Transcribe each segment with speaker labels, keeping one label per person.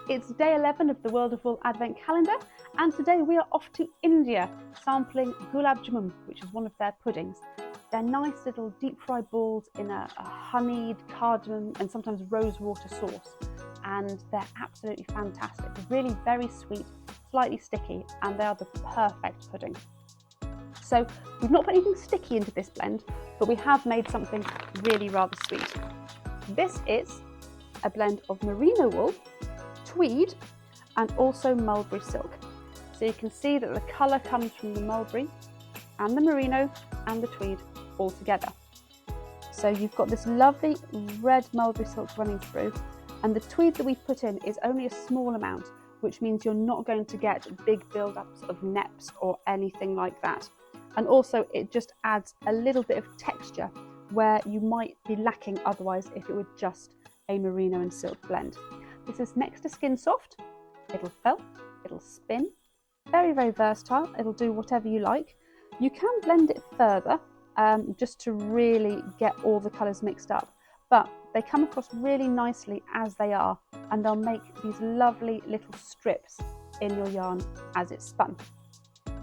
Speaker 1: It's day 11 of the World of Wool Advent Calendar, and today we are off to India sampling gulab jamun, which is one of their puddings. They're nice little deep fried balls in a honeyed, cardamom and sometimes rose water sauce, and they're absolutely fantastic. Really very sweet, slightly sticky, and they are the perfect pudding. So we've not put anything sticky into this blend, but we have made something really rather sweet. This is a blend of merino wool, tweed, and also mulberry silk. So you can see that the colour comes from the mulberry and the merino and the tweed all together. So you've got this lovely red mulberry silk running through, and the tweed that we've put in is only a small amount, which means you're not going to get big build-ups of neps or anything like that. And also it just adds a little bit of texture where you might be lacking otherwise if it were just a merino and silk blend. This is next to skin soft. It'll felt, it'll spin, very, very versatile. It'll do whatever you like. You can blend it further just to really get all the colours mixed up, but they come across really nicely as they are, and they'll make these lovely little strips in your yarn as it's spun.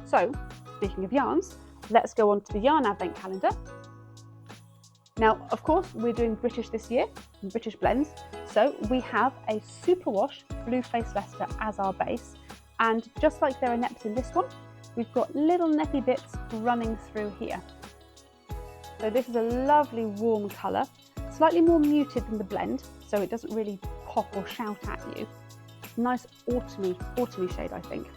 Speaker 1: So, speaking of yarns, let's go on to the yarn advent calendar. Now, of course, we're doing British this year, British blends. So we have a superwash blue face Leicester as our base. And just like there are neps in this one, we've got little neppy bits running through here. So this is a lovely warm colour, slightly more muted than the blend, so it doesn't really pop or shout at you. Nice autumny shade, I think.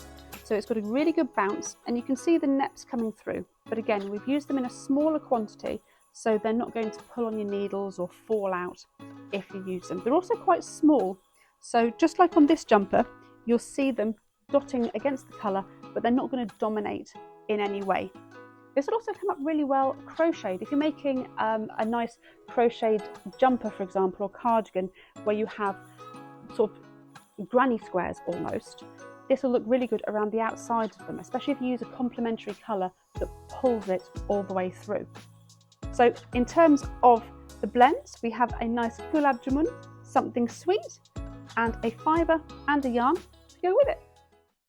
Speaker 1: So it's got a really good bounce, and you can see the neps coming through. But again, we've used them in a smaller quantity, so they're not going to pull on your needles or fall out if you use them. They're also quite small, so just like on this jumper, you'll see them dotting against the colour, but they're not going to dominate in any way. This will also come up really well crocheted. If you're making a nice crocheted jumper, for example, or cardigan, where you have sort of granny squares almost, this will look really good around the outside of them, especially if you use a complementary colour that pulls it all the way through. So in terms of the blends, we have a nice gulab jamun, something sweet, and a fibre and a yarn to go with it.